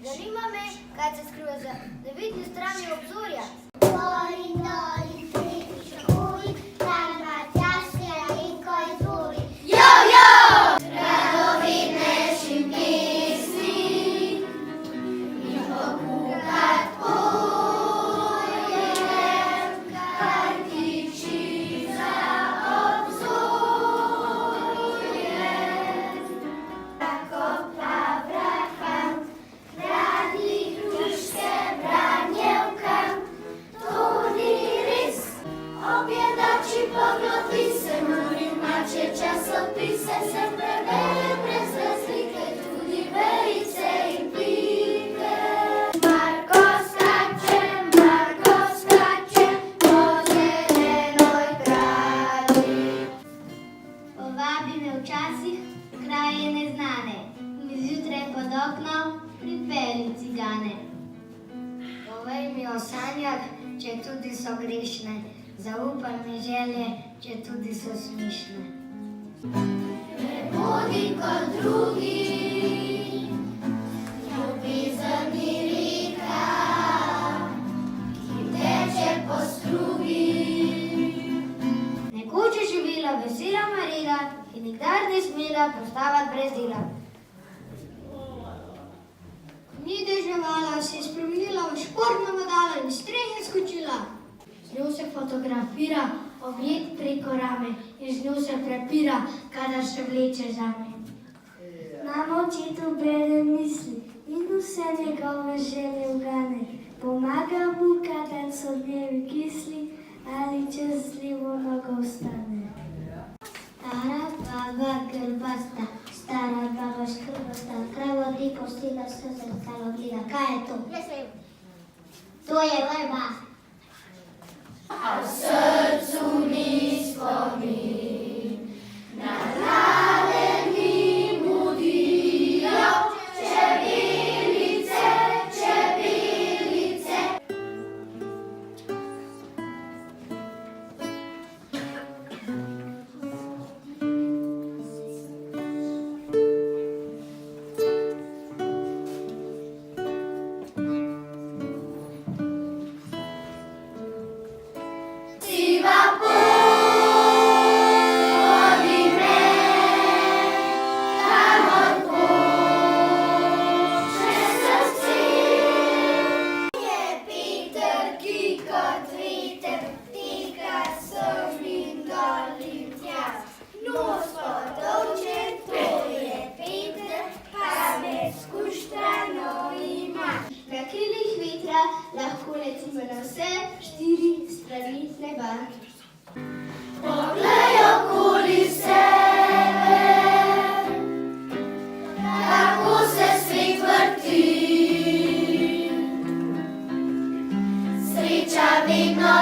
Zanima me, kaj se skriva za nevidni strani obzorja. Povabi me včasih v kraje neznane in zjutraj pod oknom pripelji cigane. Povej mi o sanjah, če tudi so grešne, zaupaj mi želje, če tudi so smišne. Ne bodi kot drugi, ljubezen ni reka, ki teče po strugi. Nekoč je živela vesela Marina, ki nikdar ni smela postavati brez dela. Ni deževala, se je spremenila v športno bodalo in s strehe skočila. Z njo se fotografira objekt preko rame in z njo se prepira, kadar se vleče zame. Mama očetu bere misli in vse njegove želje ugane. Pomaga mu, kadar so dnevi kisli ali čez zlivo nogo vstane. Stara baba grbasta, stara baba škrbasta, kravo ti postila, se zrcalo gleda. Kaj je to? To je vrba. A v srcu ni spomin, na glave mi mudijo čebelice, čebelice. Lahko letimo na vse 4 strani neba. Poglej okoli sebe, kako se svet vrti. Sreča vedno